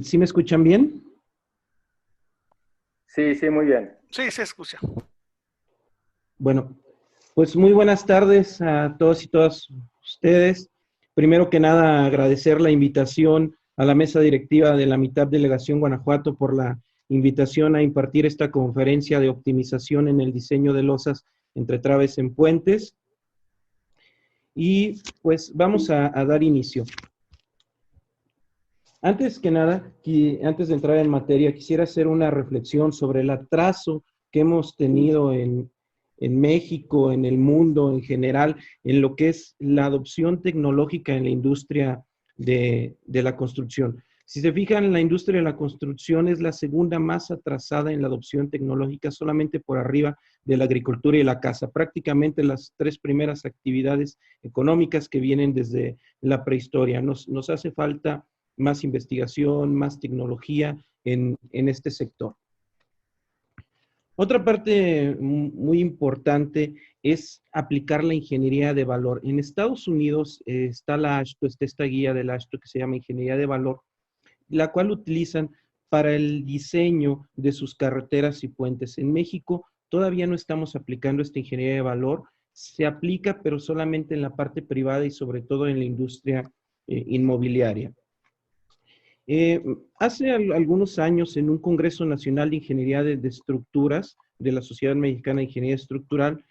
¿Sí me escuchan bien? Sí, sí, muy bien. Sí, se escucha. Bueno, pues muy buenas tardes a todos y todas ustedes. Primero que nada, agradecer la invitación a la mesa directiva de la mitad Delegación Guanajuato por la invitación a impartir esta conferencia de optimización en el diseño de losas entre traves en puentes. Y pues vamos a dar inicio. Antes que nada, antes de entrar en materia, quisiera hacer una reflexión sobre el atraso que hemos tenido en México, en el mundo en general, en lo que es la adopción tecnológica en la industria de la construcción. Si se fijan, la industria de la construcción es la segunda más atrasada en la adopción tecnológica, solamente por arriba de la agricultura y la casa. Prácticamente las tres primeras actividades económicas que vienen desde la prehistoria. Nos hace falta más investigación, más tecnología en este sector. Otra parte muy importante es aplicar la ingeniería de valor. En Estados Unidos está la AASHTO, está esta guía del AASHTO que se llama Ingeniería de Valor, la cual utilizan para el diseño de sus carreteras y puentes. En México todavía no estamos aplicando esta ingeniería de valor, se aplica pero solamente en la parte privada y sobre todo en la industria inmobiliaria. Hace algunos años, en un Congreso Nacional de Ingeniería de Estructuras de la Sociedad Mexicana de Ingeniería Estructural,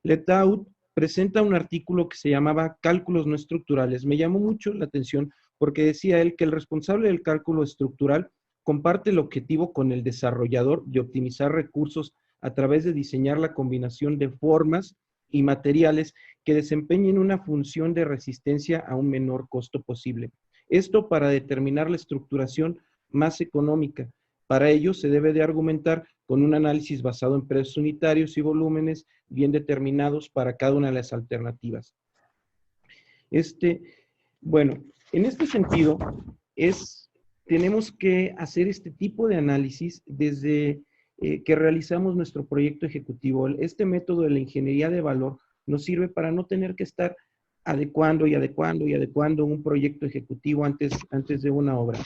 Letaud presenta un artículo que se llamaba Cálculos no estructurales. Me llamó mucho la atención porque decía él que el responsable del cálculo estructural comparte el objetivo con el desarrollador de optimizar recursos a través de diseñar la combinación de formas y materiales que desempeñen una función de resistencia a un menor costo posible. Esto para determinar la estructuración más económica. Para ello se debe de argumentar con un análisis basado en precios unitarios y volúmenes bien determinados para cada una de las alternativas. Bueno, en este sentido, tenemos que hacer este tipo de análisis desde que realizamos nuestro proyecto ejecutivo. Este método de la ingeniería de valor nos sirve para no tener que estar adecuando y adecuando y adecuando un proyecto ejecutivo antes de una obra.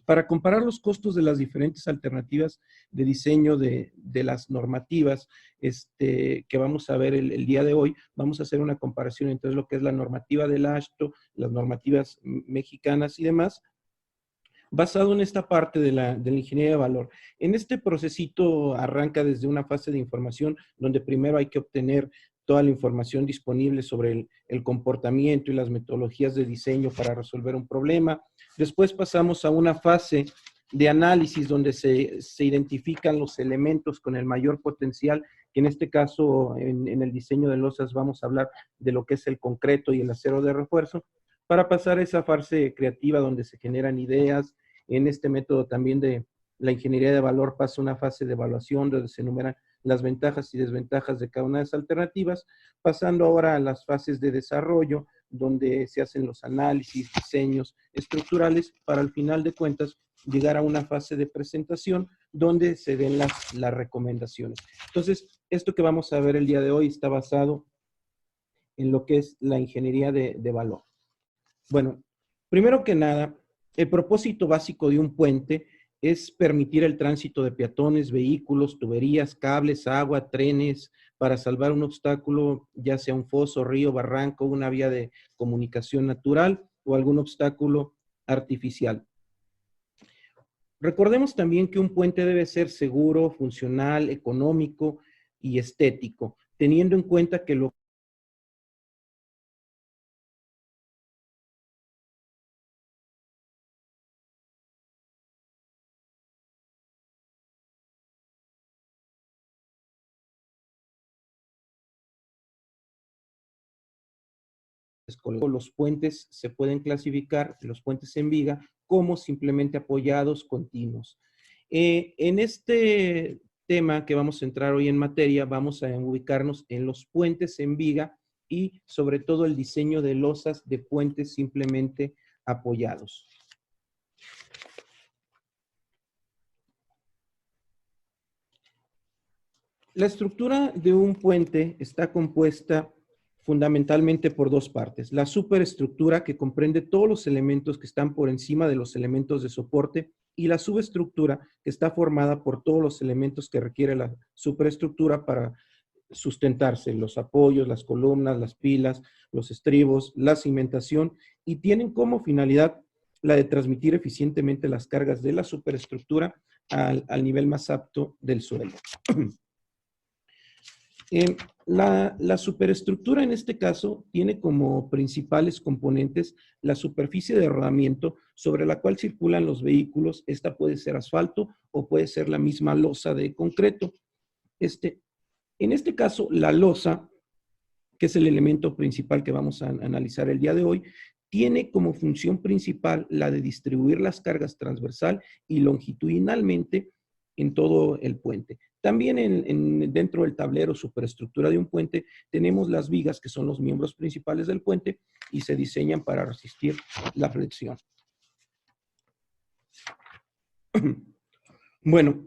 Para comparar los costos de las diferentes alternativas de diseño de las normativas que vamos a ver el día de hoy, vamos a hacer una comparación entre lo que es la normativa del AASHTO, las normativas mexicanas y demás, basado en esta parte de la ingeniería de valor. En este procesito arranca desde una fase de información donde primero hay que obtener toda la información disponible sobre el comportamiento y las metodologías de diseño para resolver un problema. Después pasamos a una fase de análisis donde se identifican los elementos con el mayor potencial, que en este caso en el diseño de losas vamos a hablar de lo que es el concreto y el acero de refuerzo, para pasar a esa fase creativa donde se generan ideas. En este método también de la ingeniería de valor pasa una fase de evaluación donde se enumeran las ventajas y desventajas de cada una de las alternativas, pasando ahora a las fases de desarrollo, donde se hacen los análisis, diseños estructurales, para al final de cuentas llegar a una fase de presentación donde se den las recomendaciones. Entonces, esto que vamos a ver el día de hoy está basado en lo que es la ingeniería de valor. Bueno, primero que nada, el propósito básico de un puente es permitir el tránsito de peatones, vehículos, tuberías, cables, agua, trenes, para salvar un obstáculo, ya sea un foso, río, barranco, una vía de comunicación natural o algún obstáculo artificial. Recordemos también que un puente debe ser seguro, funcional, económico y estético, teniendo en cuenta que lo los puentes se pueden clasificar, los puentes en viga, como simplemente apoyados continuos. En este tema que vamos a entrar hoy en materia, vamos a ubicarnos en los puentes en viga y sobre todo el diseño de losas de puentes simplemente apoyados. La estructura de un puente está compuesta fundamentalmente por dos partes. La superestructura, que comprende todos los elementos que están por encima de los elementos de soporte, y la subestructura, que está formada por todos los elementos que requiere la superestructura para sustentarse, los apoyos, las columnas, las pilas, los estribos, la cimentación, y tienen como finalidad la de transmitir eficientemente las cargas de la superestructura al nivel más apto del suelo. La superestructura en este caso tiene como principales componentes la superficie de rodamiento sobre la cual circulan los vehículos. Esta puede ser asfalto o puede ser la misma losa de concreto. En este caso, la losa, que es el elemento principal que vamos a analizar el día de hoy, tiene como función principal la de distribuir las cargas transversal y longitudinalmente en todo el puente. También dentro del tablero superestructura de un puente tenemos las vigas, que son los miembros principales del puente y se diseñan para resistir la flexión. Bueno,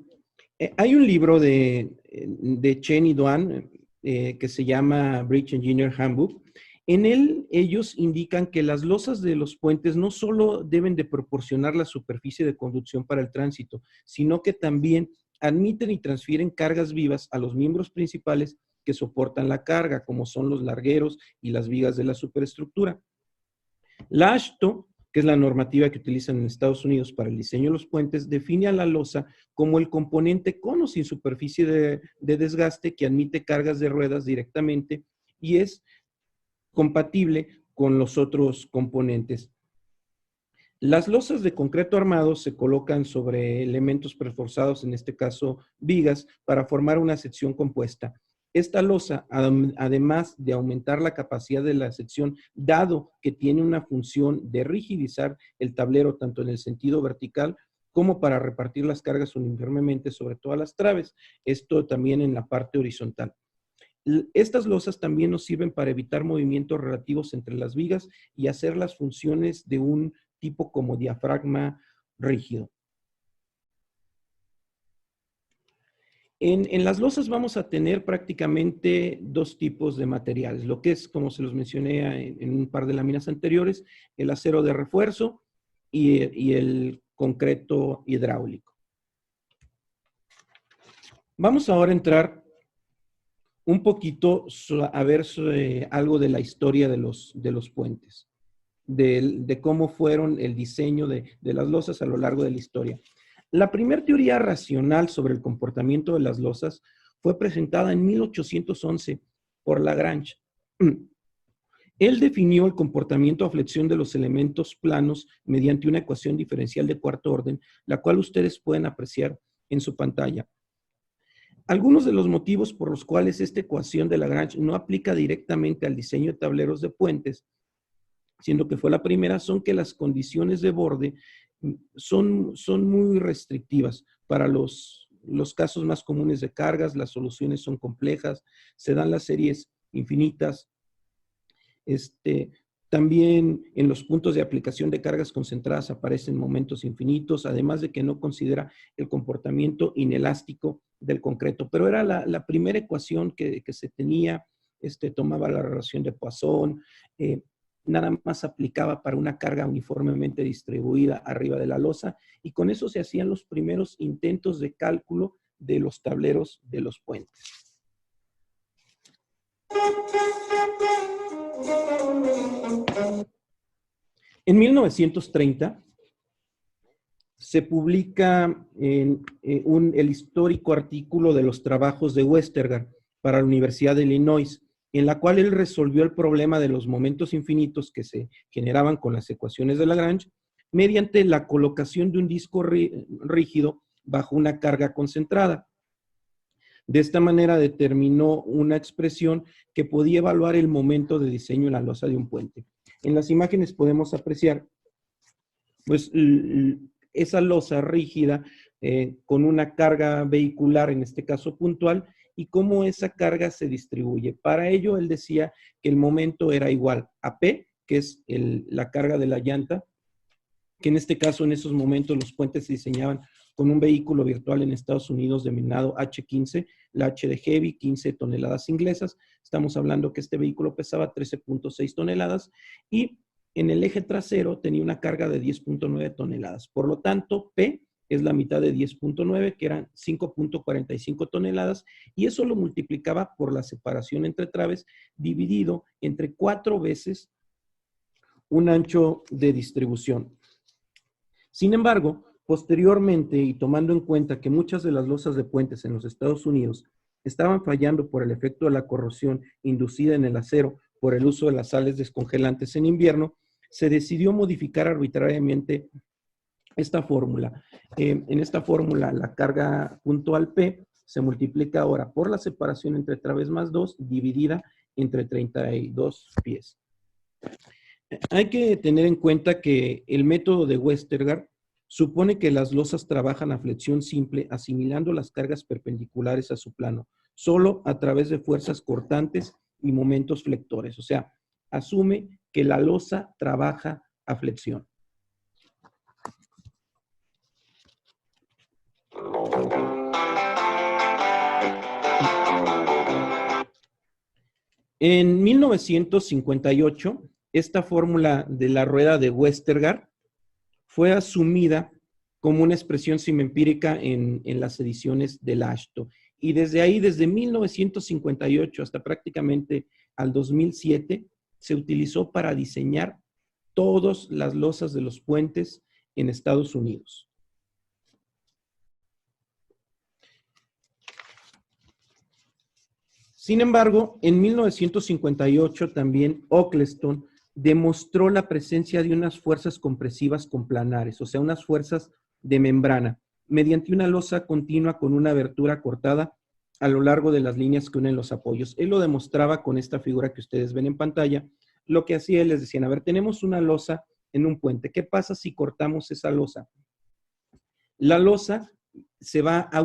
hay un libro de Chen y Duan que se llama Bridge Engineer Handbook. En él ellos indican que las losas de los puentes no solo deben de proporcionar la superficie de conducción para el tránsito, sino que también admiten y transfieren cargas vivas a los miembros principales que soportan la carga, como son los largueros y las vigas de la superestructura. La AASHTO, que es la normativa que utilizan en Estados Unidos para el diseño de los puentes, define a la losa como el componente con o sin superficie de desgaste que admite cargas de ruedas directamente y es compatible con los otros componentes. Las losas de concreto armado se colocan sobre elementos preforzados, en este caso vigas, para formar una sección compuesta. Esta losa, además de aumentar la capacidad de la sección, dado que tiene una función de rigidizar el tablero tanto en el sentido vertical como para repartir las cargas uniformemente sobre todas las traves, esto también en la parte horizontal. Estas losas también nos sirven para evitar movimientos relativos entre las vigas y hacer las funciones de un tipo como diafragma rígido. En las losas vamos a tener prácticamente dos tipos de materiales, lo que es, como se los mencioné en un par de láminas anteriores, el acero de refuerzo y el concreto hidráulico. Vamos ahora a entrar un poquito a ver algo de la historia de los puentes, de cómo fueron el diseño de las losas a lo largo de la historia. La primera teoría racional sobre el comportamiento de las losas fue presentada en 1811 por Lagrange. Él definió el comportamiento a flexión de los elementos planos mediante una ecuación diferencial de cuarto orden, la cual ustedes pueden apreciar en su pantalla. Algunos de los motivos por los cuales esta ecuación de Lagrange no aplica directamente al diseño de tableros de puentes, siendo que fue la primera, son que las condiciones de borde son muy restrictivas para los casos más comunes de cargas. Las soluciones son complejas, se dan las series infinitas. También en los puntos de aplicación de cargas concentradas aparecen momentos infinitos, además de que no considera el comportamiento inelástico del concreto. Pero era la primera ecuación que se tenía, tomaba la relación de Poisson, nada más aplicaba para una carga uniformemente distribuida arriba de la losa, y con eso se hacían los primeros intentos de cálculo de los tableros de los puentes. En 1930 se publica el histórico artículo de los trabajos de Westergaard para la Universidad de Illinois, en la cual él resolvió el problema de los momentos infinitos que se generaban con las ecuaciones de Lagrange mediante la colocación de un disco rígido bajo una carga concentrada. De esta manera determinó una expresión que podía evaluar el momento de diseño en la losa de un puente. En las imágenes podemos apreciar pues, esa losa rígida con una carga vehicular, en este caso puntual, y cómo esa carga se distribuye. Para ello, él decía que el momento era igual a P, que es la carga de la llanta, que en este caso, en esos momentos, los puentes se diseñaban con un vehículo virtual en Estados Unidos denominado H15, la H de Heavy, 15 toneladas inglesas. Estamos hablando que este vehículo pesaba 13.6 toneladas y en el eje trasero tenía una carga de 10.9 toneladas. Por lo tanto, P es la mitad de 10.9, que eran 5.45 toneladas, y eso lo multiplicaba por la separación entre traves, dividido entre 4 veces un ancho de distribución. Sin embargo, posteriormente, y tomando en cuenta que muchas de las losas de puentes en los Estados Unidos estaban fallando por el efecto de la corrosión inducida en el acero por el uso de las sales descongelantes en invierno, se decidió modificar arbitrariamente esta fórmula. En esta fórmula, la carga puntual P se multiplica ahora por la separación entre traves más 2, dividida entre 32 pies. Hay que tener en cuenta que el método de Westergaard supone que las losas trabajan a flexión simple, asimilando las cargas perpendiculares a su plano, solo a través de fuerzas cortantes y momentos flectores. O sea, asume que la losa trabaja a flexión. En 1958, esta fórmula de la rueda de Westergaard fue asumida como una expresión semiempírica en las ediciones del Ashto. Y desde ahí, desde 1958 hasta prácticamente al 2007, se utilizó para diseñar todas las losas de los puentes en Estados Unidos. Sin embargo, en 1958 también Oakleston demostró la presencia de unas fuerzas compresivas complanares, o sea, unas fuerzas de membrana, mediante una losa continua con una abertura cortada a lo largo de las líneas que unen los apoyos. Él lo demostraba con esta figura que ustedes ven en pantalla. Lo que hacía él, les decían, a ver, tenemos una losa en un puente. ¿Qué pasa si cortamos esa losa? La losa se va a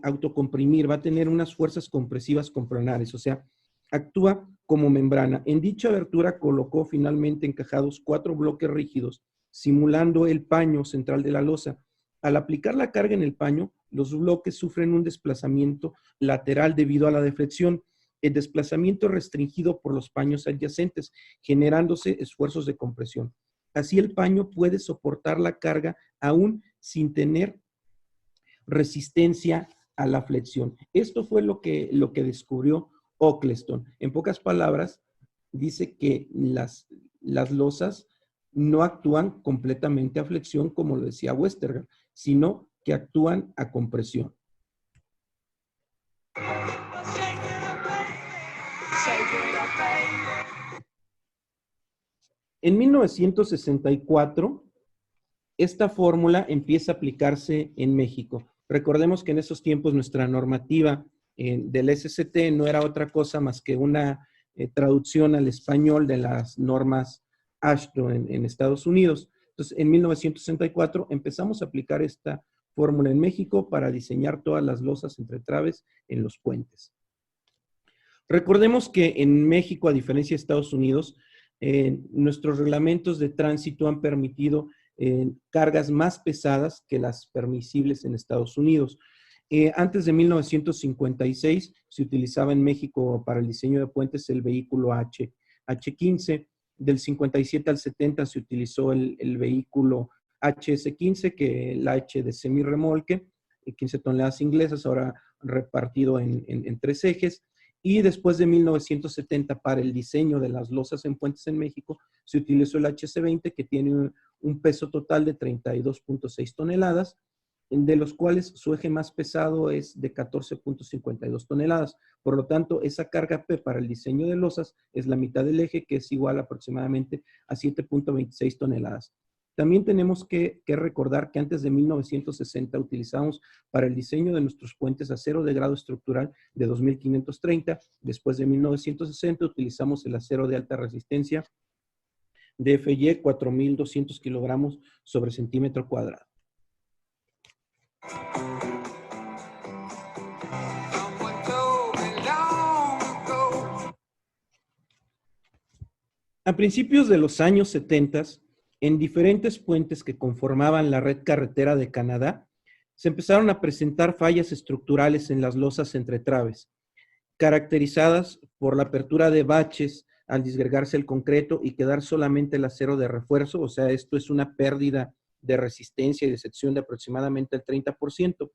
autocomprimir, va a tener unas fuerzas compresivas complanares, o sea, actúa como membrana. En dicha abertura colocó finalmente encajados 4 bloques rígidos, simulando el paño central de la losa. Al aplicar la carga en el paño, los bloques sufren un desplazamiento lateral debido a la deflexión. El desplazamiento es restringido por los paños adyacentes, generándose esfuerzos de compresión. Así el paño puede soportar la carga aún sin tener resistencia a la flexión. Esto fue lo que descubrió Oakleston. En pocas palabras, dice que las losas no actúan completamente a flexión, como lo decía Westergaard, sino que actúan a compresión. En 1964, esta fórmula empieza a aplicarse en México. Recordemos que en esos tiempos nuestra normativa del SCT no era otra cosa más que una traducción al español de las normas AASHTO en Estados Unidos. Entonces, en 1964 empezamos a aplicar esta fórmula en México para diseñar todas las losas entre traves en los puentes. Recordemos que en México, a diferencia de Estados Unidos, nuestros reglamentos de tránsito han permitido cargas más pesadas que las permisibles en Estados Unidos. Antes de 1956 se utilizaba en México para el diseño de puentes el vehículo H15. Del 57 al 70 se utilizó el vehículo HS15, que es la H de semirremolque, 15 toneladas inglesas, ahora repartido en 3 ejes. Y después de 1970, para el diseño de las losas en puentes en México, se utilizó el HC20, que tiene un peso total de 32.6 toneladas, de los cuales su eje más pesado es de 14.52 toneladas. Por lo tanto, esa carga P para el diseño de losas es la mitad del eje, que es igual aproximadamente a 7.26 toneladas. También tenemos que recordar que antes de 1960 utilizamos para el diseño de nuestros puentes acero de grado estructural de 2530. Después de 1960 utilizamos el acero de alta resistencia DFY 4200 kilogramos sobre centímetro cuadrado. A principios de los años 70, en diferentes puentes que conformaban la red carretera de Canadá, se empezaron a presentar fallas estructurales en las losas entre traves, caracterizadas por la apertura de baches al disgregarse el concreto y quedar solamente el acero de refuerzo, o sea, esto es una pérdida de resistencia y de sección de aproximadamente el 30%.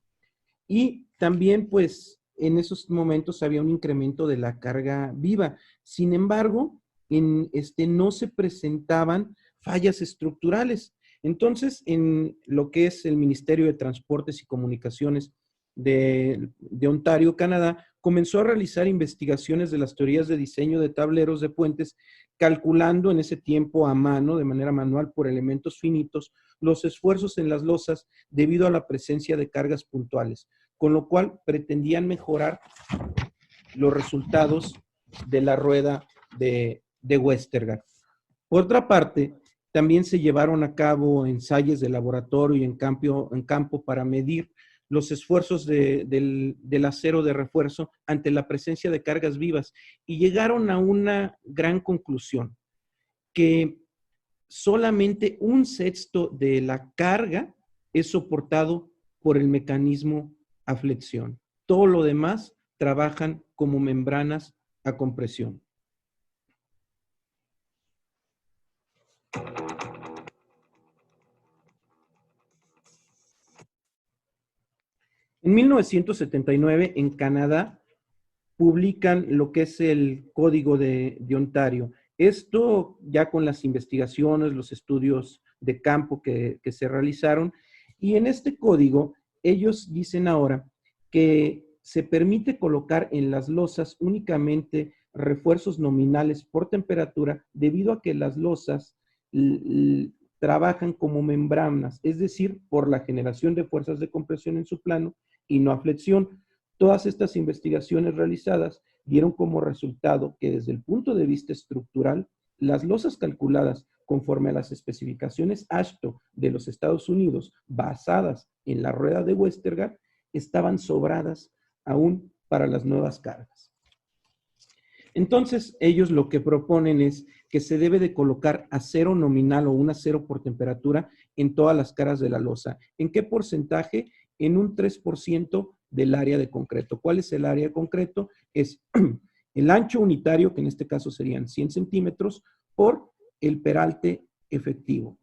Y también, pues, en esos momentos había un incremento de la carga viva. Sin embargo, no se presentaban fallas estructurales. Entonces, en lo que es el Ministerio de Transportes y Comunicaciones de Ontario, Canadá, comenzó a realizar investigaciones de las teorías de diseño de tableros de puentes, calculando en ese tiempo a mano, de manera manual, por elementos finitos, los esfuerzos en las losas debido a la presencia de cargas puntuales, con lo cual pretendían mejorar los resultados de la rueda de Westergaard. Por otra parte, también se llevaron a cabo ensayos de laboratorio y en campo para medir los esfuerzos del acero de refuerzo ante la presencia de cargas vivas y llegaron a una gran conclusión, que solamente un sexto de la carga es soportado por el mecanismo a flexión. Todo lo demás trabajan como membranas a compresión. En 1979, en Canadá, publican lo que es el Código de Ontario. Esto ya con las investigaciones, los estudios de campo que se realizaron, y en este código ellos dicen ahora que se permite colocar en las losas únicamente refuerzos nominales por temperatura debido a que las losas trabajan como membranas, es decir, por la generación de fuerzas de compresión en su plano y no a flexión. Todas estas investigaciones realizadas dieron como resultado que desde el punto de vista estructural, las losas calculadas conforme a las especificaciones AASHTO de los Estados Unidos, basadas en la rueda de Westergaard, estaban sobradas aún para las nuevas cargas. Entonces, ellos lo que proponen es que se debe de colocar acero nominal o un acero por temperatura en todas las caras de la losa. ¿En qué porcentaje? En un 3% del área de concreto. ¿Cuál es el área de concreto? Es el ancho unitario, que en este caso serían 100 centímetros, por el peralte efectivo.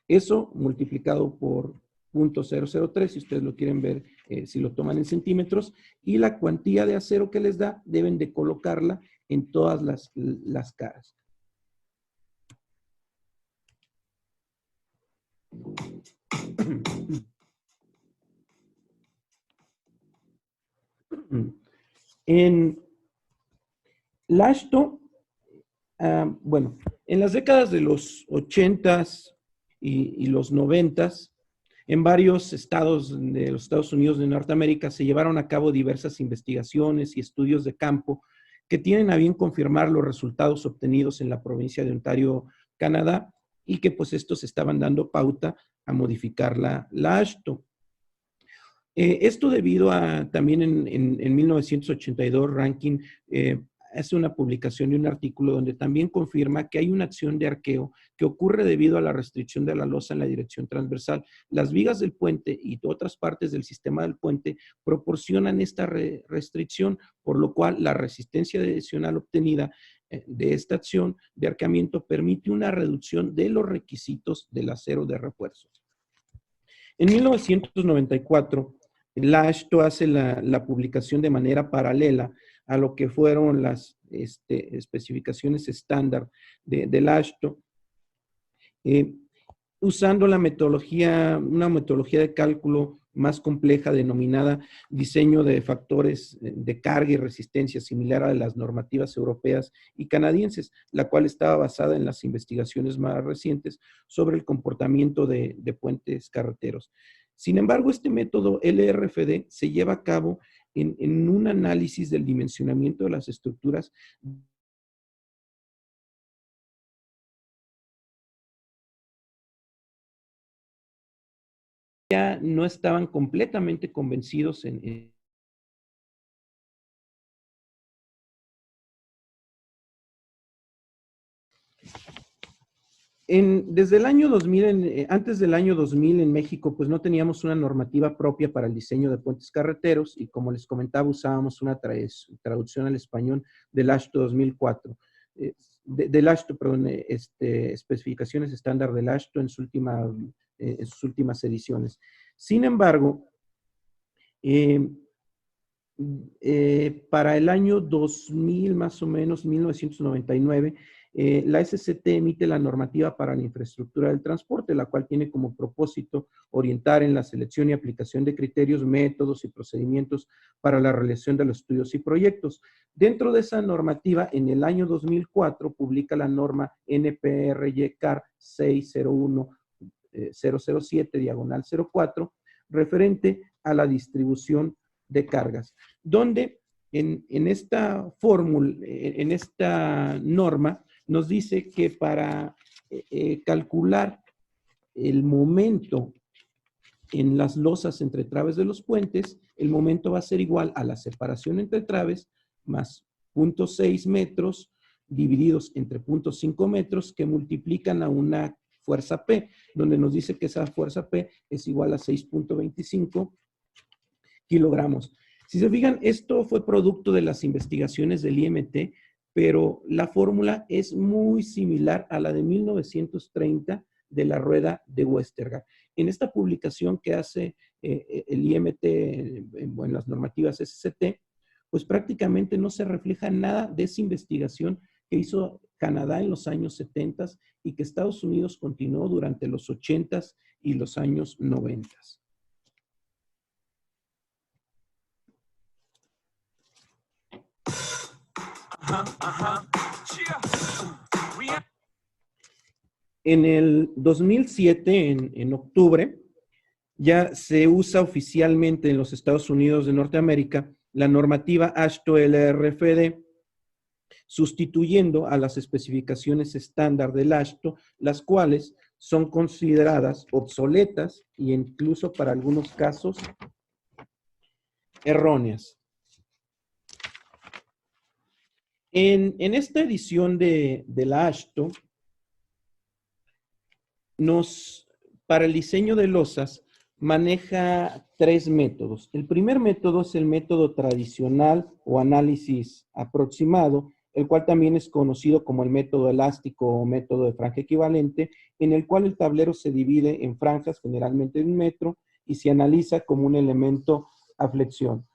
Eso multiplicado por 0.003, si ustedes lo quieren ver, si lo toman en centímetros, y la cuantía de acero que les da, deben de colocarla en todas las caras. En AASHTO, bueno, en las décadas de los 80s y los 90s, en varios estados de los Estados Unidos de Norteamérica se llevaron a cabo diversas investigaciones y estudios de campo que tienen a bien confirmar los resultados obtenidos en la provincia de Ontario, Canadá, y que pues estos estaban dando pauta a modificar la AASHTO. Esto debido a también en 1982 Rankin hace una publicación y un artículo donde también confirma que hay una acción de arqueo que ocurre debido a la restricción de la losa en la dirección transversal. Las vigas del puente y otras partes del sistema del puente proporcionan esta restricción, por lo cual la resistencia adicional obtenida de esta acción de arqueamiento permite una reducción de los requisitos del acero de refuerzo. En 1994, la AASHTO hace la publicación de manera paralela a lo que fueron las especificaciones estándar de la AASHTO, usando una metodología de cálculo más compleja denominada diseño de factores de carga y resistencia similar a las normativas europeas y canadienses, la cual estaba basada en las investigaciones más recientes sobre el comportamiento de puentes carreteros. Sin embargo, este método LRFD se lleva a cabo en un análisis del dimensionamiento de las estructuras ya no estaban completamente convencidos en Desde el año 2000, antes del año 2000 en México, pues no teníamos una normativa propia para el diseño de puentes carreteros y como les comentaba, usábamos una traducción al español del AASHTO 2004, del AASHTO, perdón, especificaciones estándar del AASHTO en sus últimas ediciones. Sin embargo, para el año 2000, más o menos, 1999, la SCT emite la normativa para la infraestructura del transporte, la cual tiene como propósito orientar en la selección y aplicación de criterios, métodos y procedimientos para la realización de los estudios y proyectos. Dentro de esa normativa, en el año 2004, publica la norma NPRY-CAR 601-007-04, referente a la distribución de cargas, donde en esta fórmula, en esta norma, nos dice que para calcular el momento en las losas entre traves de los puentes, el momento va a ser igual a la separación entre traves más 0.6 metros divididos entre 0.5 metros que multiplican a una fuerza P, donde nos dice que esa fuerza P es igual a 6.25 kilogramos. Si se fijan, esto fue producto de las investigaciones del IMT, pero la fórmula es muy similar a la de 1930 de la rueda de Westergaard. En esta publicación que hace el IMT en las normativas SCT, pues prácticamente no se refleja nada de esa investigación que hizo Canadá en los años 70 y que Estados Unidos continuó durante los 80 y los años 90. En el 2007, en octubre, ya se usa oficialmente en los Estados Unidos de Norteamérica la normativa AASHTO LRFD, sustituyendo a las especificaciones estándar del AASHTO, las cuales son consideradas obsoletas e incluso para algunos casos erróneas. En esta edición de la AASHTO, para el diseño de losas, maneja 3 métodos. El primer método es el método tradicional o análisis aproximado, el cual también es conocido como el método elástico o método de franja equivalente, en el cual el tablero se divide en franjas, generalmente de 1 metro, y se analiza como un elemento a flexión.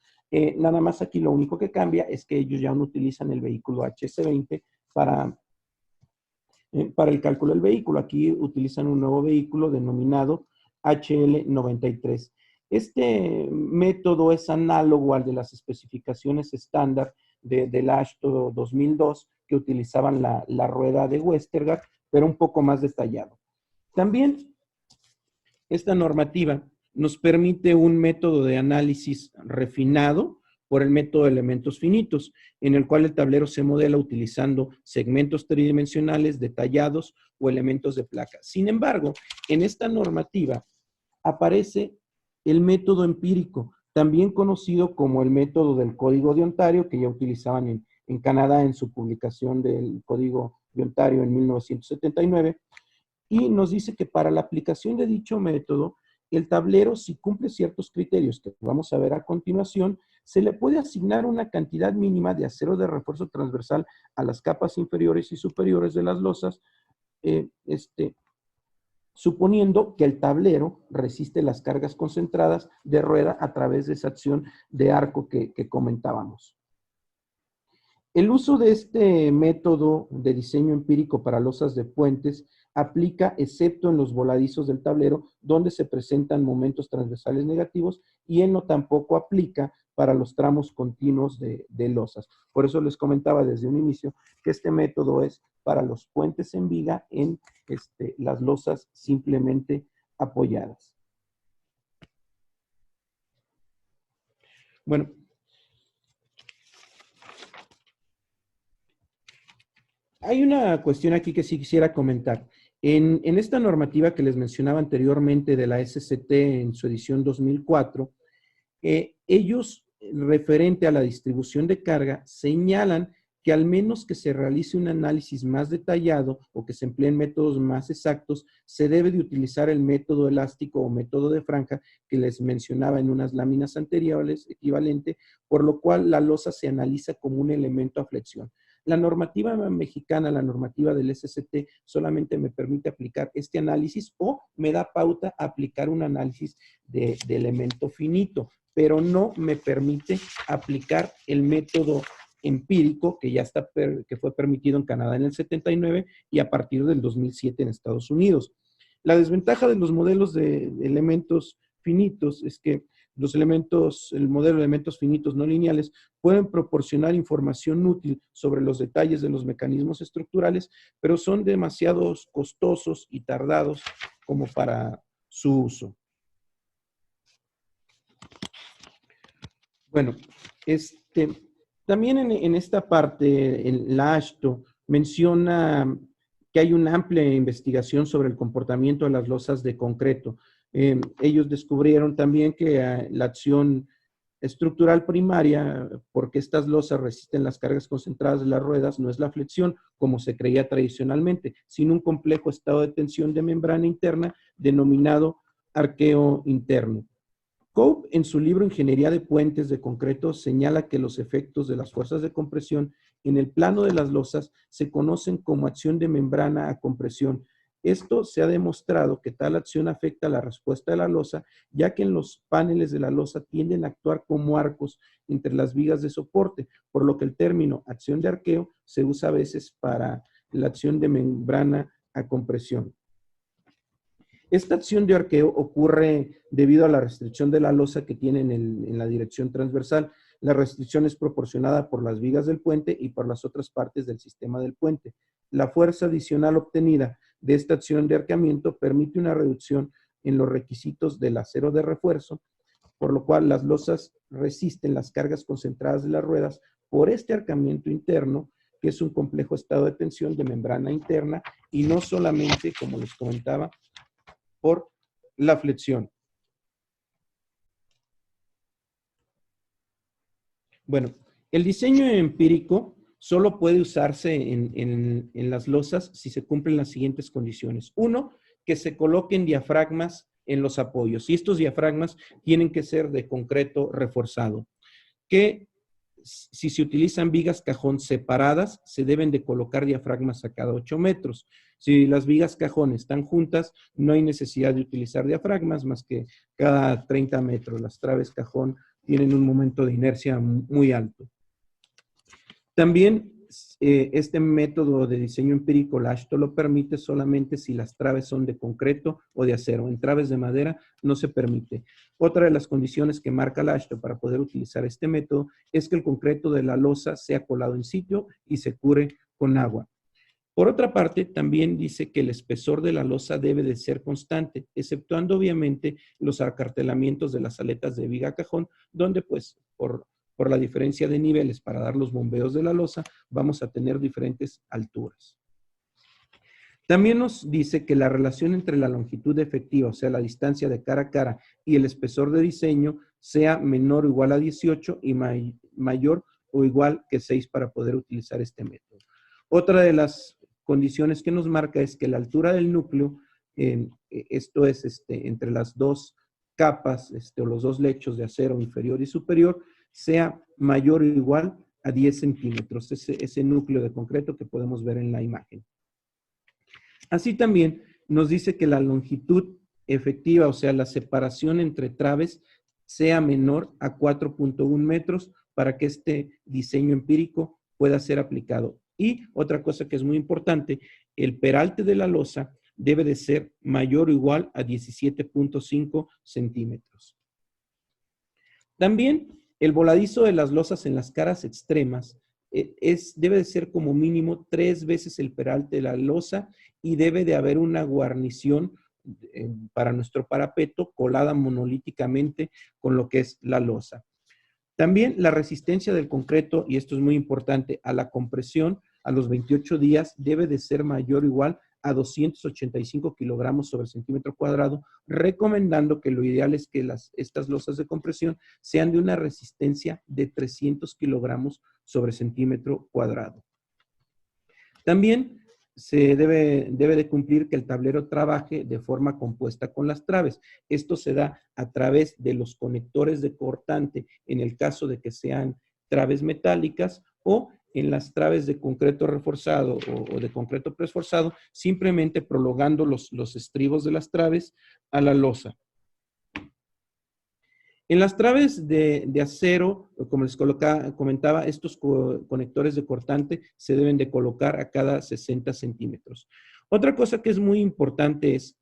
Nada más aquí lo único que cambia es que ellos ya no utilizan el vehículo HS20 para el cálculo del vehículo. Aquí utilizan un nuevo vehículo denominado HL93. Este método es análogo al de las especificaciones estándar del AASHTO 2002, que utilizaban la rueda de Westergaard, pero un poco más detallado. También esta normativa nos permite un método de análisis refinado por el método de elementos finitos, en el cual el tablero se modela utilizando segmentos tridimensionales detallados o elementos de placa. Sin embargo, en esta normativa aparece el método empírico, también conocido como el método del Código de Ontario, que ya utilizaban en Canadá en su publicación del Código de Ontario en 1979, y nos dice que para la aplicación de dicho método, el tablero, si cumple ciertos criterios que vamos a ver a continuación, se le puede asignar una cantidad mínima de acero de refuerzo transversal a las capas inferiores y superiores de las losas, suponiendo que el tablero resiste las cargas concentradas de rueda a través de esa acción de arco que comentábamos. El uso de este método de diseño empírico para losas de puentes aplica excepto en los voladizos del tablero, donde se presentan momentos transversales negativos, y él no tampoco aplica para los tramos continuos de losas. Por eso les comentaba desde un inicio que este método es para los puentes en viga en las losas simplemente apoyadas. Bueno, hay una cuestión aquí que sí quisiera comentar. En esta normativa que les mencionaba anteriormente de la SCT en su edición 2004, ellos, referente a la distribución de carga, señalan que al menos que se realice un análisis más detallado o que se empleen métodos más exactos, se debe de utilizar el método elástico o método de franja que les mencionaba en unas láminas anteriores, equivalente, por lo cual la losa se analiza como un elemento a flexión. La normativa mexicana, la normativa del SST, solamente me permite aplicar este análisis o me da pauta a aplicar un análisis de elemento finito, pero no me permite aplicar el método empírico que ya está, que fue permitido en Canadá en el 79 y a partir del 2007 en Estados Unidos. La desventaja de los modelos de elementos finitos es que los elementos, el modelo de elementos finitos no lineales pueden proporcionar información útil sobre los detalles de los mecanismos estructurales, pero son demasiado costosos y tardados como para su uso. Bueno, también en esta parte, la AASHTO menciona que hay una amplia investigación sobre el comportamiento de las losas de concreto. Ellos descubrieron también que la acción estructural primaria, porque estas losas resisten las cargas concentradas de las ruedas, no es la flexión, como se creía tradicionalmente, sino un complejo estado de tensión de membrana interna denominado arqueo interno. Cope, en su libro Ingeniería de Puentes de Concreto, señala que los efectos de las fuerzas de compresión en el plano de las losas se conocen como acción de membrana a compresión. Esto se ha demostrado que tal acción afecta la respuesta de la losa, ya que en los paneles de la losa tienden a actuar como arcos entre las vigas de soporte, por lo que el término acción de arqueo se usa a veces para la acción de membrana a compresión. Esta acción de arqueo ocurre debido a la restricción de la losa que tiene en la dirección transversal. La restricción es proporcionada por las vigas del puente y por las otras partes del sistema del puente. La fuerza adicional obtenida de esta acción de arqueamiento permite una reducción en los requisitos del acero de refuerzo, por lo cual las losas resisten las cargas concentradas de las ruedas por este arqueamiento interno, que es un complejo estado de tensión de membrana interna y no solamente, como les comentaba, por la flexión. Bueno, el diseño empírico solo puede usarse en las losas si se cumplen las siguientes condiciones. Uno, que se coloquen diafragmas en los apoyos, y estos diafragmas tienen que ser de concreto reforzado. Que si se utilizan vigas cajón separadas, se deben de colocar diafragmas a cada 8 metros. Si las vigas cajón están juntas, no hay necesidad de utilizar diafragmas más que cada 30 metros. Las traves cajón tienen un momento de inercia muy alto. También este método de diseño empírico, la AASHTO, lo permite solamente si las traves son de concreto o de acero. En traves de madera no se permite. Otra de las condiciones que marca la AASHTO para poder utilizar este método es que el concreto de la losa sea colado en sitio y se cure con agua. Por otra parte, también dice que el espesor de la losa debe de ser constante, exceptuando obviamente los acartelamientos de las aletas de viga cajón, donde pues por la diferencia de niveles para dar los bombeos de la losa, vamos a tener diferentes alturas. También nos dice que la relación entre la longitud efectiva, o sea, la distancia de cara a cara, y el espesor de diseño sea menor o igual a 18 y mayor o igual que 6 para poder utilizar este método. Otra de las condiciones que nos marca es que la altura del núcleo, esto es entre las dos capas o los dos lechos de acero inferior y superior, sea mayor o igual a 10 centímetros, ese núcleo de concreto que podemos ver en la imagen. Así también nos dice que la longitud efectiva, o sea, la separación entre traves, sea menor a 4.1 metros para que este diseño empírico pueda ser aplicado. Y otra cosa que es muy importante, el peralte de la losa debe de ser mayor o igual a 17.5 centímetros. También el voladizo de las losas en las caras extremas debe de ser como mínimo 3 veces el peralte de la losa y debe de haber una guarnición para nuestro parapeto colada monolíticamente con lo que es la losa. También la resistencia del concreto, y esto es muy importante, a la compresión a los 28 días debe de ser mayor o igual a 285 kilogramos sobre centímetro cuadrado, recomendando que lo ideal es que estas losas de compresión sean de una resistencia de 300 kilogramos sobre centímetro cuadrado. También se debe de cumplir que el tablero trabaje de forma compuesta con las traves. Esto se da a través de los conectores de cortante, en el caso de que sean traves metálicas, o en las traves de concreto reforzado o de concreto preesforzado, simplemente prolongando los estribos de las traves a la losa. En las traves de acero, como les comentaba, estos conectores de cortante se deben de colocar a cada 60 centímetros. Otra cosa que es muy importante es,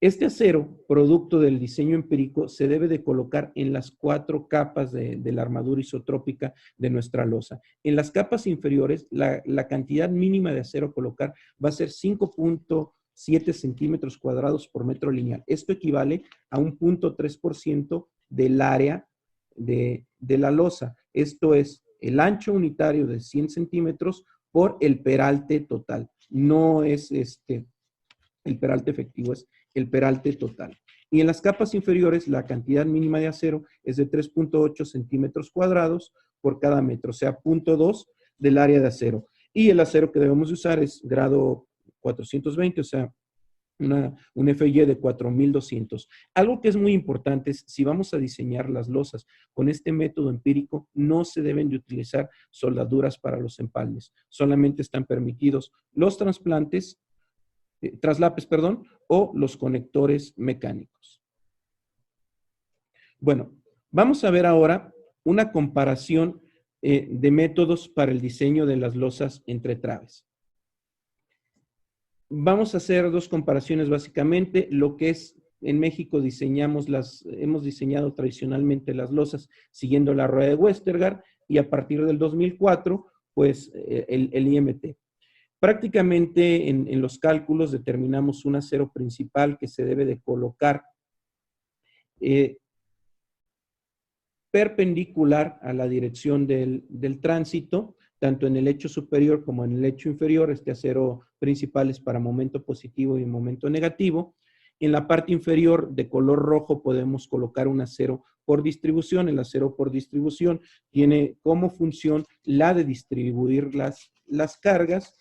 este acero, producto del diseño empírico, se debe de colocar en las 4 capas de la armadura isotrópica de nuestra losa. En las capas inferiores, la cantidad mínima de acero a colocar va a ser 5.7 centímetros cuadrados por metro lineal. Esto equivale a un 0.3% del área de la losa. Esto es el ancho unitario de 100 centímetros por el peralte total. No es el peralte efectivo, es el peralte total. Y en las capas inferiores, la cantidad mínima de acero es de 3.8 centímetros cuadrados por cada metro, o sea, 0.2 del área de acero. Y el acero que debemos de usar es grado 420, o sea, un FY de 4200. Algo que es muy importante es, si vamos a diseñar las losas con este método empírico, no se deben de utilizar soldaduras para los empalmes. Solamente están permitidos los traslapes, o los conectores mecánicos. Bueno, vamos a ver ahora una comparación de métodos para el diseño de las losas entre traves. Vamos a hacer 2 comparaciones básicamente. Lo que es en México hemos diseñado tradicionalmente las losas siguiendo la rueda de Westergaard, y a partir del 2004, pues el IMT. Prácticamente en los cálculos determinamos un acero principal que se debe de colocar perpendicular a la dirección del tránsito, tanto en el lecho superior como en el lecho inferior. Este acero principal es para momento positivo y momento negativo. En la parte inferior de color rojo podemos colocar un acero por distribución. El acero por distribución tiene como función la de distribuir las cargas.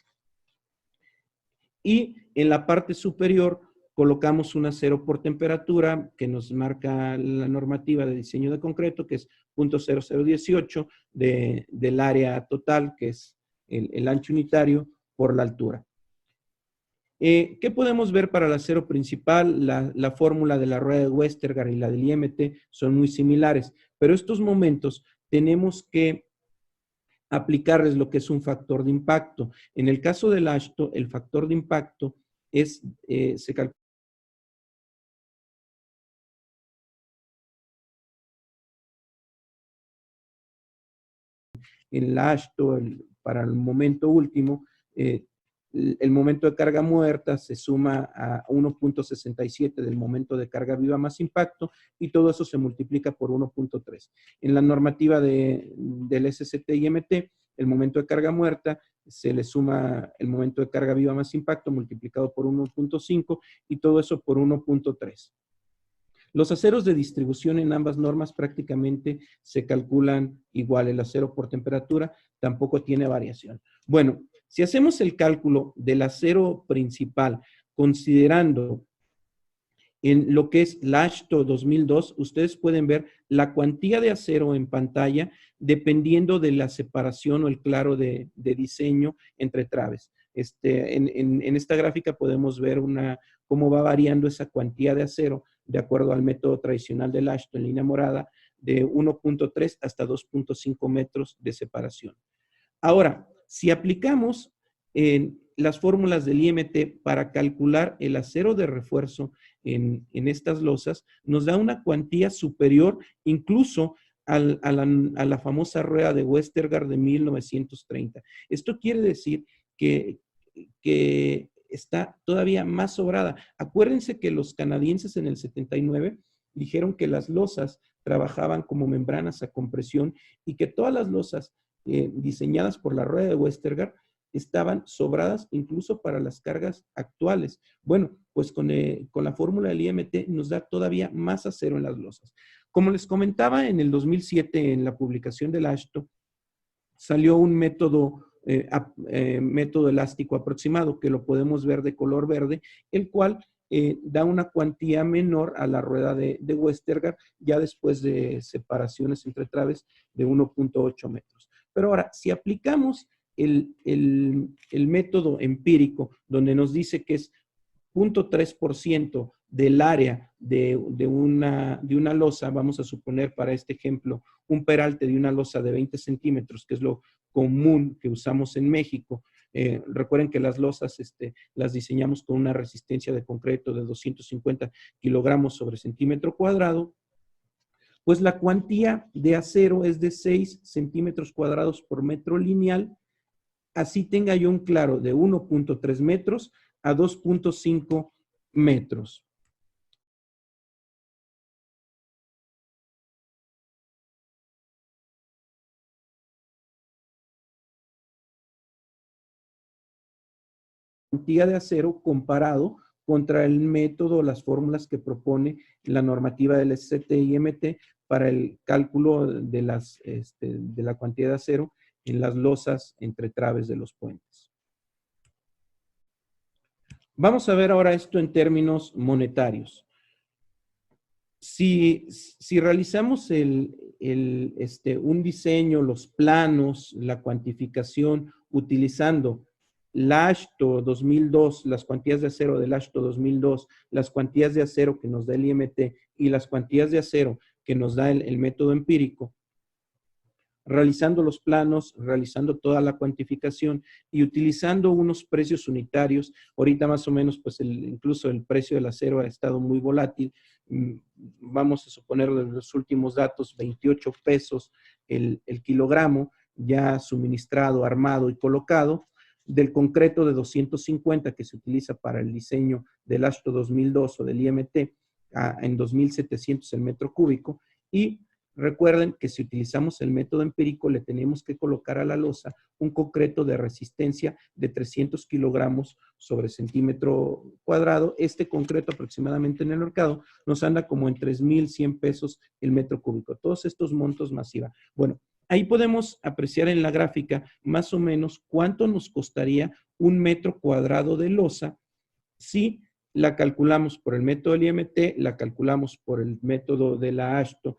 Y en la parte superior colocamos un acero por temperatura que nos marca la normativa de diseño de concreto, que es 0.0018 del área total, que es el ancho unitario por la altura. ¿Qué podemos ver para el acero principal? La fórmula de la rueda de Westergaard y la del IMT son muy similares, pero estos momentos tenemos que aplicarles lo que es un factor de impacto. En el caso del AASHTO, el factor de impacto se calcula en el AASHTO para el momento último. El momento de carga muerta se suma a 1.67 del momento de carga viva más impacto, y todo eso se multiplica por 1.3. En la normativa del SCT-IMT, el momento de carga muerta se le suma el momento de carga viva más impacto multiplicado por 1.5, y todo eso por 1.3. Los aceros de distribución en ambas normas prácticamente se calculan igual. El acero por temperatura tampoco tiene variación. Bueno, si hacemos el cálculo del acero principal, considerando en lo que es la AASHTO 2002, ustedes pueden ver la cuantía de acero en pantalla dependiendo de la separación o el claro de diseño entre traves. En esta gráfica podemos ver cómo va variando esa cuantía de acero de acuerdo al método tradicional del AASHTO en línea morada, de 1.3 hasta 2.5 metros de separación. Ahora, si aplicamos las fórmulas del IMT para calcular el acero de refuerzo en estas losas, nos da una cuantía superior incluso a la famosa rueda de Westergaard de 1930. Esto quiere decir que está todavía más sobrada. Acuérdense que los canadienses en el 79 dijeron que las losas trabajaban como membranas a compresión, y que todas las losas diseñadas por la rueda de Westergaard estaban sobradas incluso para las cargas actuales. Bueno, pues con la fórmula del IMT nos da todavía más acero en las losas. Como les comentaba en el 2007 en la publicación del AASHTO, salió un método elástico aproximado, que lo podemos ver de color verde, el cual da una cuantía menor a la rueda de Westergaard, ya después de separaciones entre traves de 1.8 metros. Pero ahora, si aplicamos el método empírico, donde nos dice que es 0.3% del área de una losa, vamos a suponer para este ejemplo un peralte de una losa de 20 centímetros, que es lo común que usamos en México. Recuerden que las losas las diseñamos con una resistencia de concreto de 250 kilogramos sobre centímetro cuadrado. Pues la cuantía de acero es de 6 centímetros cuadrados por metro lineal. Así tenga yo un claro de 1.3 metros a 2.5 metros. Cantidad de acero comparado contra el método, las fórmulas que propone la normativa del STIMT para el cálculo de la cantidad de acero en las losas entre traves de los puentes. Vamos a ver ahora esto en términos monetarios. Si realizamos un diseño, los planos, la cuantificación, utilizando la AASHTO 2002, las cuantías de acero del AASHTO 2002, las cuantías de acero que nos da el IMT y las cuantías de acero que nos da el método empírico, realizando los planos, realizando toda la cuantificación y utilizando unos precios unitarios. Ahorita más o menos, pues incluso el precio del acero ha estado muy volátil. Vamos a suponer de los últimos datos, 28 pesos el kilogramo, ya suministrado, armado y colocado. Del concreto de 250 que se utiliza para el diseño del AASHTO 2002 o del IMT, en 2.700 el metro cúbico. Y recuerden que si utilizamos el método empírico, le tenemos que colocar a la losa un concreto de resistencia de 300 kilogramos sobre centímetro cuadrado. Este concreto aproximadamente en el mercado nos anda como en 3,100 pesos el metro cúbico. Todos estos montos masiva. Bueno, ahí podemos apreciar en la gráfica más o menos cuánto nos costaría un metro cuadrado de losa si la calculamos por el método del IMT, la calculamos por el método de la AASHTO,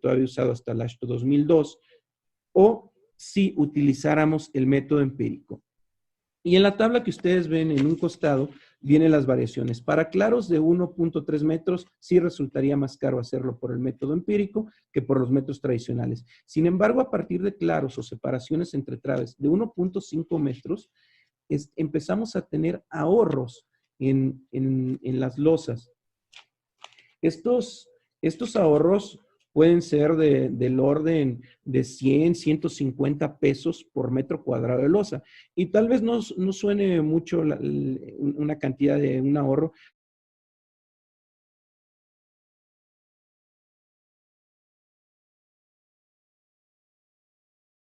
todavía usado hasta el AASHTO 2002, o si utilizáramos el método empírico. Y en la tabla que ustedes ven en un costado, vienen las variaciones. Para claros de 1.3 metros, sí resultaría más caro hacerlo por el método empírico que por los métodos tradicionales. Sin embargo, a partir de claros o separaciones entre traves de 1.5 metros, empezamos a tener ahorros en las losas. Estos ahorros pueden ser del orden de 100, 150 pesos por metro cuadrado de losa. Y tal vez no suene mucho una cantidad de un ahorro.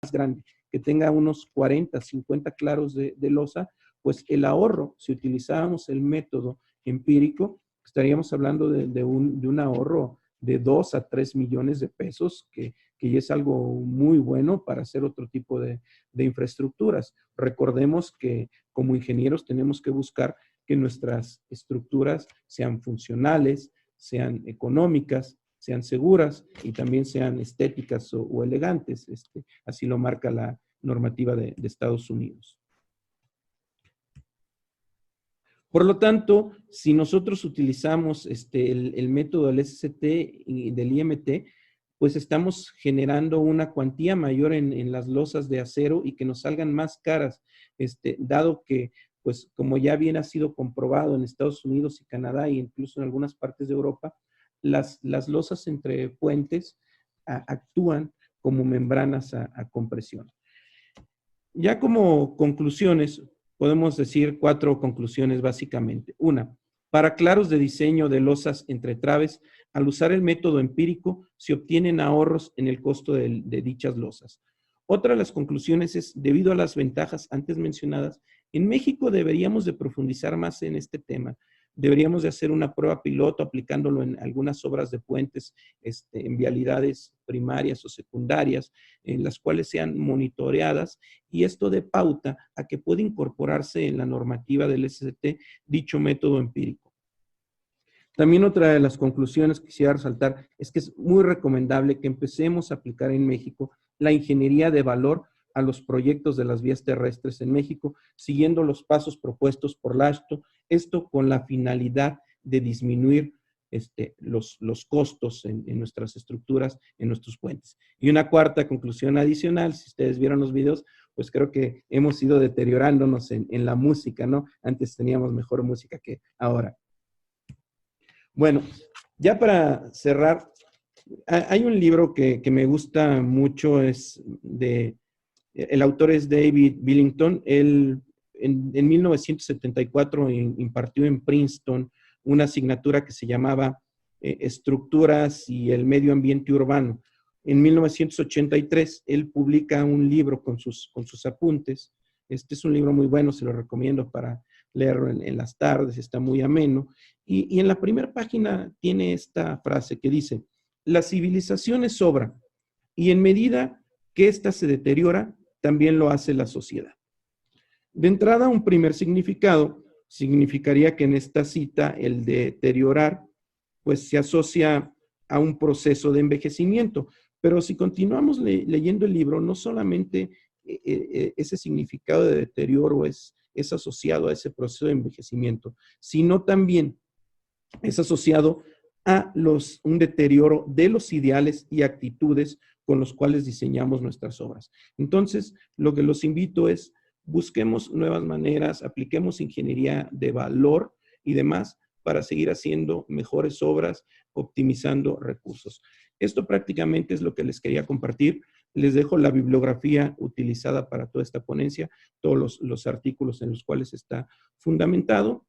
Más grande, que tenga unos 40, 50 claros de losa, pues el ahorro, si utilizábamos el método empírico, estaríamos hablando de un ahorro de 2 a 3 millones de pesos, que ya es algo muy bueno para hacer otro tipo de infraestructuras. Recordemos que como ingenieros tenemos que buscar que nuestras estructuras sean funcionales, sean económicas, sean seguras y también sean estéticas o elegantes. Así lo marca la normativa de Estados Unidos. Por lo tanto, si nosotros utilizamos el método del SST y del IMT, pues estamos generando una cuantía mayor en las losas de acero y que nos salgan más caras, dado que, pues como ya bien ha sido comprobado en Estados Unidos y Canadá e incluso en algunas partes de Europa, las losas entre puentes actúan como membranas a compresión. Ya como conclusiones, podemos decir 4 conclusiones básicamente. Una, para claros de diseño de losas entre traves, al usar el método empírico, se obtienen ahorros en el costo de dichas losas. Otra de las conclusiones es, debido a las ventajas antes mencionadas, en México deberíamos de profundizar más en este tema. deberíamos de hacer una prueba piloto aplicándolo en algunas obras de puentes, en vialidades primarias o secundarias, en las cuales sean monitoreadas, y esto de pauta a que puede incorporarse en la normativa del SCT dicho método empírico. También otra de las conclusiones que quisiera resaltar es que es muy recomendable que empecemos a aplicar en México la ingeniería de valor a los proyectos de las vías terrestres en México, siguiendo los pasos propuestos por LASTO, esto con la finalidad de disminuir los costos en nuestras estructuras, en nuestros puentes. Y una cuarta conclusión adicional, si ustedes vieron los videos, pues creo que hemos ido deteriorándonos en la música, ¿no? Antes teníamos mejor música que ahora. Bueno, ya para cerrar, hay un libro que me gusta mucho, el autor es David Billington. Él en 1974 impartió en Princeton una asignatura que se llamaba Estructuras y el Medio Ambiente Urbano. En 1983, él publica un libro con sus apuntes. Este es un libro muy bueno, se lo recomiendo para leerlo en las tardes, está muy ameno. Y en la primera página tiene esta frase que dice: la civilización es obra, y en medida que ésta se deteriora, también lo hace la sociedad. De entrada, un primer significado significaría que en esta cita el deteriorar pues se asocia a un proceso de envejecimiento, pero si continuamos leyendo el libro, no solamente ese significado de deterioro es asociado a ese proceso de envejecimiento, sino también es asociado a un deterioro de los ideales y actitudes con los cuales diseñamos nuestras obras. Entonces, lo que los invito es, busquemos nuevas maneras, apliquemos ingeniería de valor y demás para seguir haciendo mejores obras, optimizando recursos. Esto prácticamente es lo que les quería compartir. Les dejo la bibliografía utilizada para toda esta ponencia, todos los artículos en los cuales está fundamentado.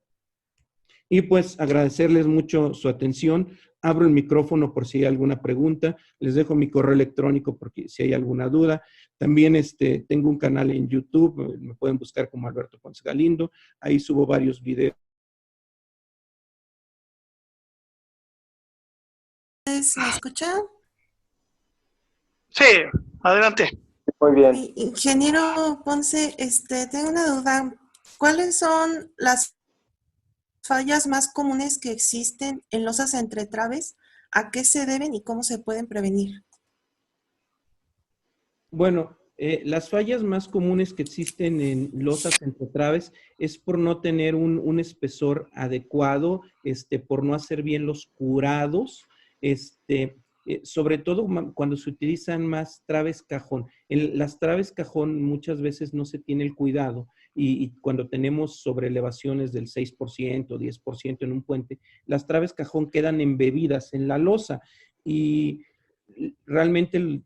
Y pues agradecerles mucho su atención. Abro el micrófono por si hay alguna pregunta. Les dejo mi correo electrónico porque si hay alguna duda. También tengo un canal en YouTube, me pueden buscar como Alberto Ponce Galindo. Ahí subo varios videos. ¿Me escuchan? Sí, adelante. Muy bien. Ingeniero Ponce, tengo una duda. ¿Cuáles son las fallas más comunes que existen en losas entre traves? ¿A qué se deben y cómo se pueden prevenir? Bueno, las fallas más comunes que existen en losas entre traves es por no tener un espesor adecuado, por no hacer bien los curados, sobre todo cuando se utilizan más traves cajón. En las traves cajón muchas veces no se tiene el cuidado y cuando tenemos sobreelevaciones del 6%, 10% en un puente, las traves cajón quedan embebidas en la losa y realmente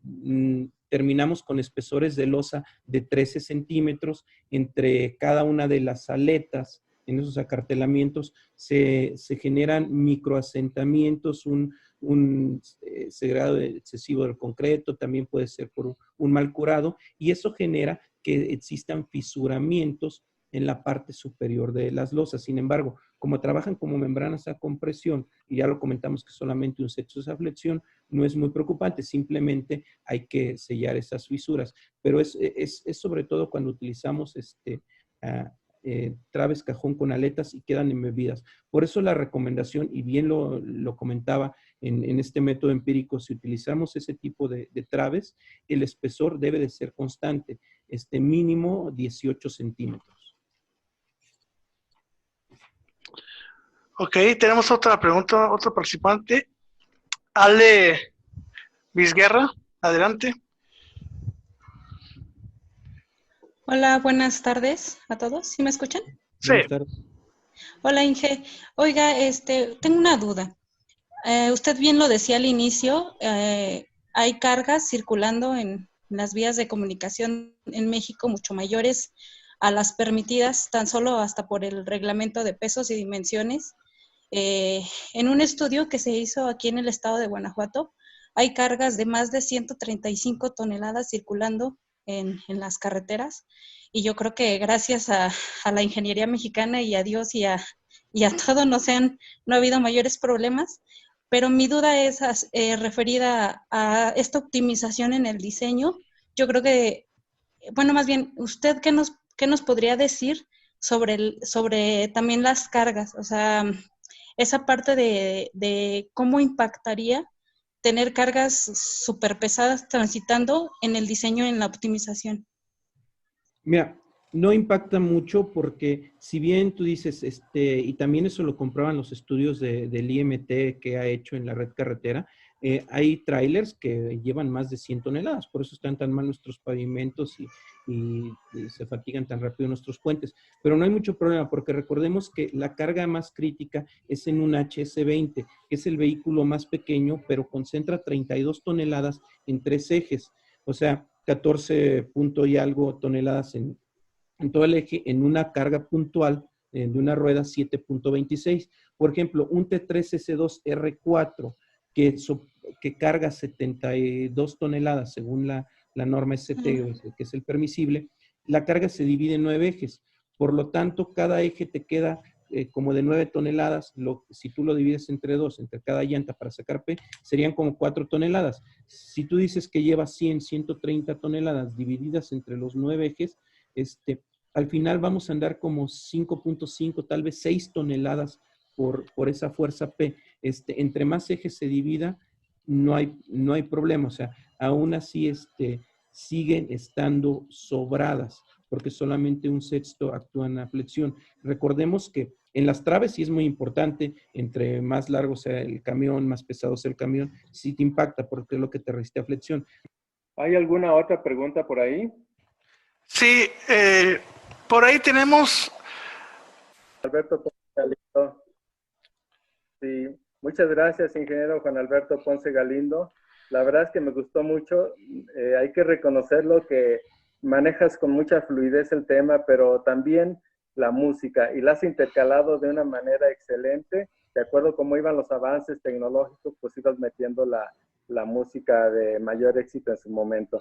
terminamos con espesores de losa de 13 centímetros entre cada una de las aletas. En esos acartelamientos se generan microasentamientos, un segregado excesivo del concreto, también puede ser por un mal curado, y eso genera que existan fisuramientos en la parte superior de las losas. Sin embargo, como trabajan como membranas a compresión, y ya lo comentamos que solamente un sexo es a flexión, no es muy preocupante, simplemente hay que sellar esas fisuras. Pero es sobre todo cuando utilizamos traves cajón con aletas y quedan embebidas. Por eso la recomendación, y bien lo comentaba en este método empírico, si utilizamos ese tipo de traves, el espesor debe de ser constante, mínimo 18 centímetros. Ok, tenemos otra pregunta, otro participante. Ale Vizguerra, adelante. Hola, buenas tardes a todos. ¿Sí me escuchan? Sí. Buenas tardes. Hola, Inge. Oiga, tengo una duda. Usted bien lo decía al inicio, hay cargas circulando en las vías de comunicación en México mucho mayores a las permitidas, tan solo hasta por el reglamento de pesos y dimensiones. En un estudio que se hizo aquí en el estado de Guanajuato, hay cargas de más de 135 toneladas circulando en las carreteras, y yo creo que gracias a la ingeniería mexicana y a Dios y a y a todo no ha habido mayores problemas, pero mi duda es referida a esta optimización en el diseño. Yo creo que, bueno, más bien, ¿usted qué nos podría decir sobre también las cargas? O sea, esa parte de cómo impactaría tener cargas súper pesadas transitando en el diseño, en la optimización. Mira, no impacta mucho porque si bien tú dices, y también eso lo comprueban los estudios del IMT que ha hecho en la red carretera, hay trailers que llevan más de 100 toneladas, por eso están tan mal nuestros pavimentos y se fatigan tan rápido nuestros puentes. Pero no hay mucho problema porque recordemos que la carga más crítica es en un HS20, que es el vehículo más pequeño, pero concentra 32 toneladas en 3 ejes, o sea, 14 punto y algo toneladas en todo el eje, en una carga puntual de una rueda 7.26. Por ejemplo, un T3S2R4 que carga 72 toneladas según la norma ST, que es el permisible, la carga se divide en 9 ejes. Por lo tanto, cada eje te queda como de 9 toneladas. Si tú lo divides entre 2, entre cada llanta para sacar P, serían como 4 toneladas. Si tú dices que lleva 100, 130 toneladas divididas entre los 9 ejes, al final vamos a andar como 5.5, tal vez 6 toneladas por esa fuerza P. Entre más ejes se divida, no hay problema. O sea, aún así siguen estando sobradas, porque solamente un sexto actúa en la flexión. Recordemos que en las traves sí es muy importante, entre más largo sea el camión, más pesado sea el camión, sí te impacta, porque es lo que te resiste a flexión. ¿Hay alguna otra pregunta por ahí? Sí, por ahí tenemos... Alberto Ponce Galindo. Sí, muchas gracias, ingeniero Juan Alberto Ponce Galindo. La verdad es que me gustó mucho. Hay que reconocerlo que manejas con mucha fluidez el tema, pero también la música, y la has intercalado de una manera excelente. De acuerdo a cómo iban los avances tecnológicos, pues ibas metiendo la música de mayor éxito en su momento.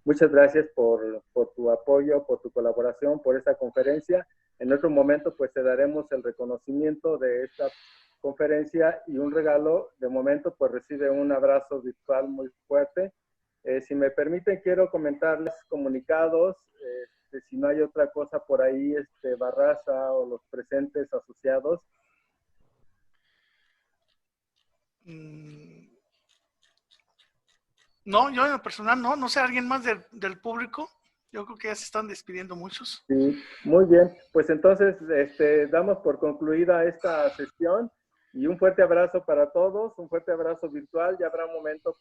Muchas gracias por tu apoyo, por tu colaboración, por esta conferencia. En otro momento, pues te daremos el reconocimiento de esta conferencia y un regalo. De momento, pues recibe un abrazo virtual muy fuerte. Si me permiten, quiero comentarles comunicados. Si no hay otra cosa por ahí, Barraza o los presentes asociados. No, yo en lo personal no sé, alguien más del público. Yo creo que ya se están despidiendo muchos. Sí, muy bien. Pues entonces damos por concluida esta sesión y un fuerte abrazo para todos, un fuerte abrazo virtual. Ya habrá un momento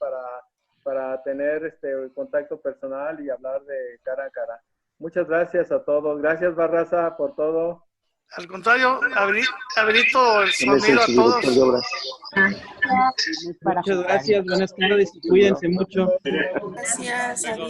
para tener contacto personal y hablar de cara a cara. Muchas gracias a todos. Gracias, Barraza, por todo. Al contrario, habilito el sonido a todos. Muchas gracias, buenas tardes y cuídense mucho. Gracias, adiós.